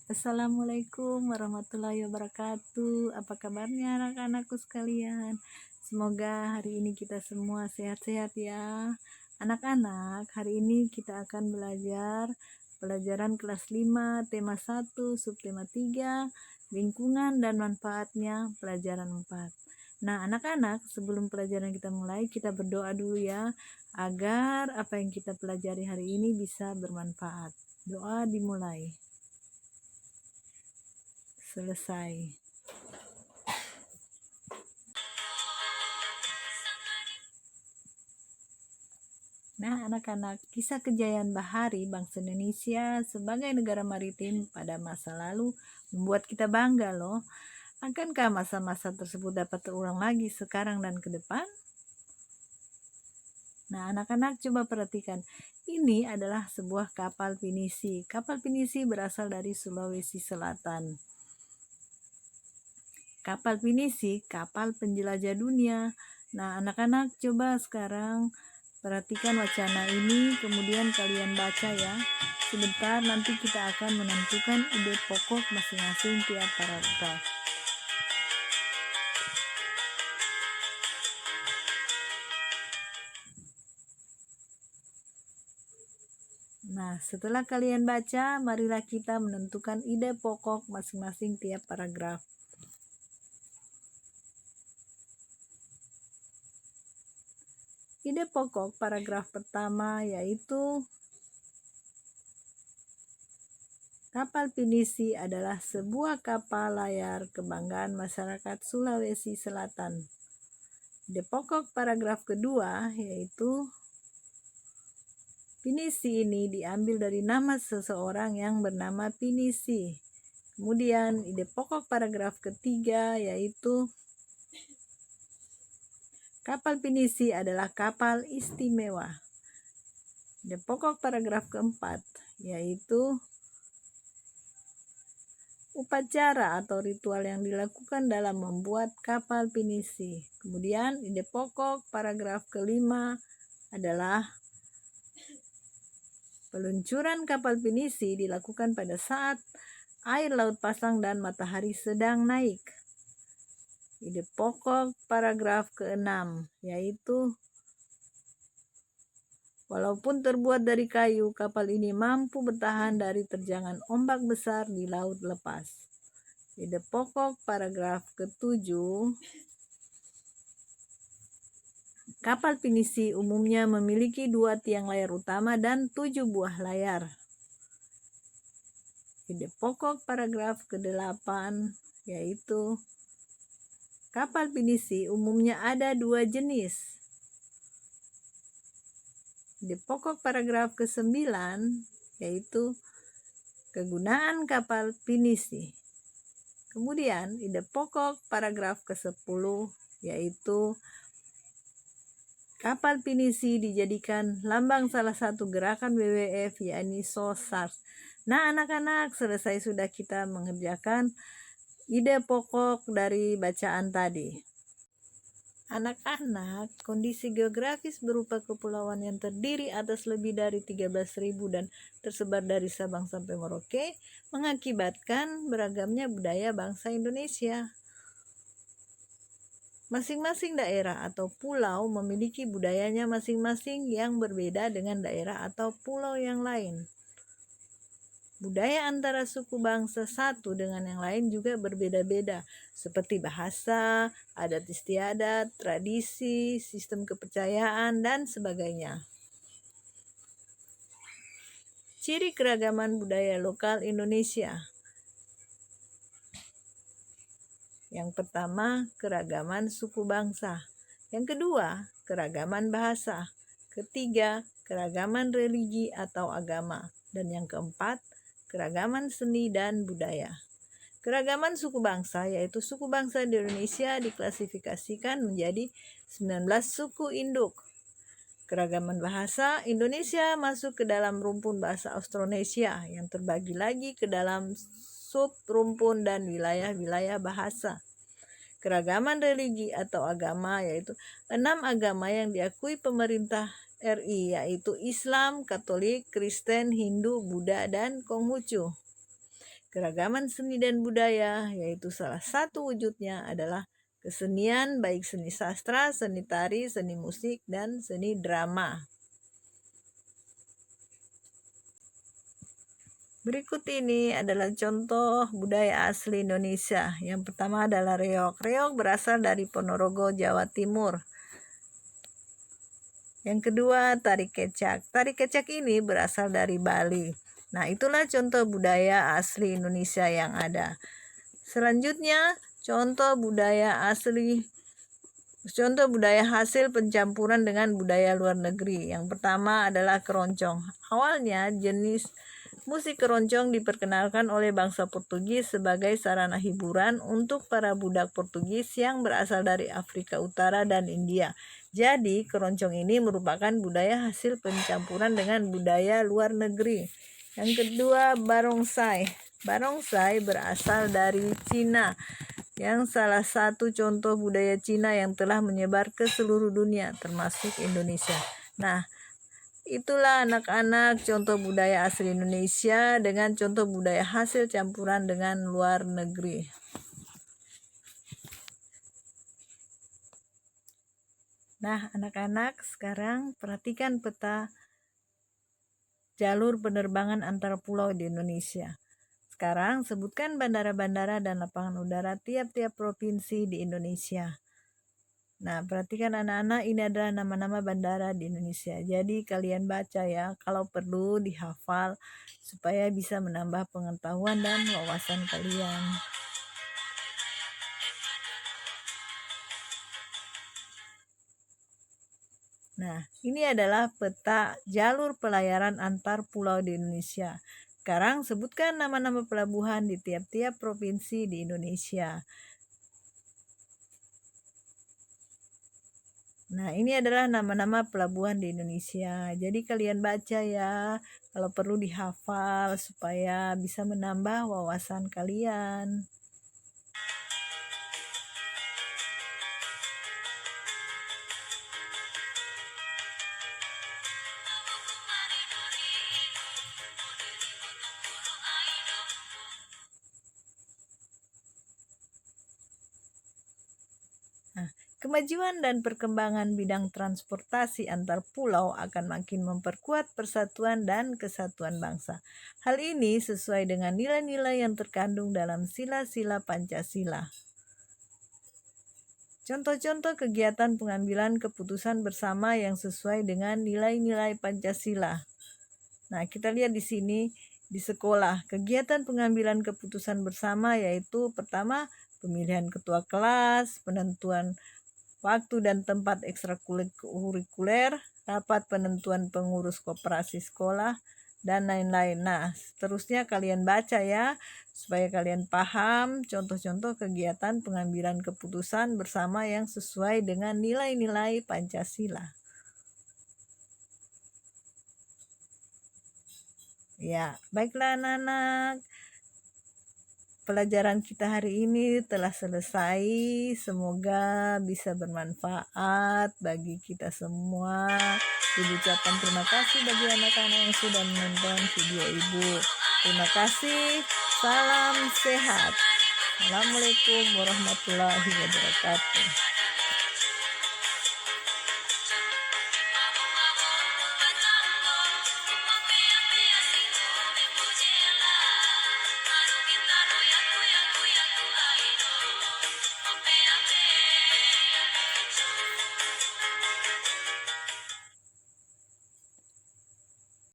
Assalamualaikum warahmatullahi wabarakatuh. Apa kabarnya anak-anakku sekalian? Semoga hari ini kita semua sehat-sehat ya. Anak-anak, hari ini kita akan belajar pelajaran kelas 5, tema 1, subtema 3, lingkungan dan manfaatnya, pelajaran 4. Nah, anak-anak, sebelum pelajaran kita mulai, kita berdoa dulu ya, agar apa yang kita pelajari hari ini bisa bermanfaat. Doa dimulai. Selesai. Nah, anak-anak, kisah kejayaan Bahari bangsa Indonesia sebagai negara maritim pada masa lalu membuat kita bangga loh. Akankah masa-masa tersebut dapat terulang lagi sekarang dan ke depan? Nah, anak-anak coba perhatikan. Ini adalah sebuah kapal pinisi. Kapal pinisi berasal dari Sulawesi Selatan. Kapal pinisi, kapal penjelajah dunia. Nah, anak-anak coba sekarang perhatikan wacana ini, kemudian kalian baca ya. Sebentar nanti kita akan menentukan ide pokok masing-masing tiap paragraf. Nah, setelah kalian baca, marilah kita menentukan ide pokok masing-masing tiap paragraf. Ide pokok paragraf pertama yaitu kapal pinisi adalah sebuah kapal layar kebanggaan masyarakat Sulawesi Selatan. Ide pokok paragraf kedua yaitu pinisi ini diambil dari nama seseorang yang bernama Pinisi. Kemudian ide pokok paragraf ketiga yaitu kapal pinisi adalah kapal istimewa. Ide pokok paragraf keempat yaitu upacara atau ritual yang dilakukan dalam membuat kapal pinisi. Kemudian ide pokok paragraf kelima adalah peluncuran kapal pinisi dilakukan pada saat air laut pasang dan matahari sedang naik. Ide pokok paragraf ke-6 yaitu walaupun terbuat dari kayu, kapal ini mampu bertahan dari terjangan ombak besar di laut lepas. Ide pokok paragraf ke-7, kapal pinisi umumnya memiliki 2 tiang layar utama dan 7 buah layar. Ide pokok paragraf ke-8 yaitu kapal pinisi umumnya ada 2 jenis. Ide pokok paragraf ke-9 yaitu kegunaan kapal pinisi. Kemudian ide pokok paragraf ke-10 yaitu kapal pinisi dijadikan lambang salah satu gerakan WWF yakni SOSARS. Nah, anak-anak, selesai sudah kita mengerjakan ide pokok dari bacaan tadi. Anak-anak, kondisi geografis berupa kepulauan yang terdiri atas lebih dari 13.000 dan tersebar dari Sabang sampai Merauke mengakibatkan beragamnya budaya bangsa Indonesia. Masing-masing daerah atau pulau memiliki budayanya masing-masing yang berbeda dengan daerah atau pulau yang lain. Budaya antara suku bangsa satu dengan yang lain juga berbeda-beda, seperti bahasa, adat istiadat, tradisi, sistem kepercayaan, dan sebagainya. Ciri keragaman budaya lokal Indonesia. Yang pertama, keragaman suku bangsa. Yang kedua, keragaman bahasa. Ketiga, keragaman religi atau agama. Dan yang keempat, keragaman seni dan budaya. Keragaman suku bangsa yaitu suku bangsa di Indonesia diklasifikasikan menjadi 19 suku induk. Keragaman bahasa, Indonesia masuk ke dalam rumpun bahasa Austronesia yang terbagi lagi ke dalam sub rumpun dan wilayah-wilayah bahasa. Keragaman religi atau agama yaitu 6 agama yang diakui pemerintah RI yaitu Islam, Katolik, Kristen, Hindu, Buddha, dan Konghucu. keragaman seni dan budaya, yaitu salah satu wujudnya adalah kesenian, baik seni sastra, seni tari, seni musik, dan seni drama. Berikut ini adalah contoh budaya asli Indonesia. Yang pertama adalah reog. Reog berasal dari Ponorogo, Jawa Timur. Yang kedua, tari kecak. Tari kecak ini berasal dari Bali. Nah, itulah contoh budaya asli Indonesia yang ada. Selanjutnya, contoh budaya hasil pencampuran dengan budaya luar negeri. Yang pertama adalah keroncong. Awalnya, jenis musik keroncong diperkenalkan oleh bangsa Portugis sebagai sarana hiburan untuk para budak Portugis yang berasal dari Afrika Utara dan India. Jadi, keroncong ini merupakan budaya hasil pencampuran dengan budaya luar negeri. Yang kedua, barongsai. Barongsai berasal dari Cina, yang salah satu contoh budaya Cina yang telah menyebar ke seluruh dunia, termasuk Indonesia. Nah, itulah anak-anak contoh budaya asli Indonesia dengan contoh budaya hasil campuran dengan luar negeri. Nah, anak-anak sekarang perhatikan peta jalur penerbangan antar pulau di Indonesia. Sekarang sebutkan bandara-bandara dan lapangan udara tiap-tiap provinsi di Indonesia. Nah, perhatikan anak-anak, ini adalah nama-nama bandara di Indonesia. Jadi kalian baca ya, kalau perlu dihafal supaya bisa menambah pengetahuan dan wawasan kalian. Nah, ini adalah peta jalur pelayaran antar pulau di Indonesia. Sekarang sebutkan nama-nama pelabuhan di tiap-tiap provinsi di Indonesia. Nah, ini adalah nama-nama pelabuhan di Indonesia. Jadi kalian baca ya, kalau perlu dihafal supaya bisa menambah wawasan kalian. Kemajuan dan perkembangan bidang transportasi antar pulau akan makin memperkuat persatuan dan kesatuan bangsa. Hal ini sesuai dengan nilai-nilai yang terkandung dalam sila-sila Pancasila. Contoh-contoh kegiatan pengambilan keputusan bersama yang sesuai dengan nilai-nilai Pancasila. Nah, kita lihat di sini di sekolah, kegiatan pengambilan keputusan bersama yaitu pertama, pemilihan ketua kelas, penentuan waktu dan tempat ekstrakurikuler, rapat penentuan pengurus koperasi sekolah, dan lain-lain. Nah, seterusnya kalian baca ya, supaya kalian paham contoh-contoh kegiatan pengambilan keputusan bersama yang sesuai dengan nilai-nilai Pancasila. Ya, baiklah anak-anak. Pelajaran kita hari ini telah selesai. Semoga bisa bermanfaat bagi kita semua. Ibu ucapkan terima kasih bagi anak-anak yang sudah menonton video Ibu. Terima kasih. Salam sehat. Assalamualaikum warahmatullahi wabarakatuh.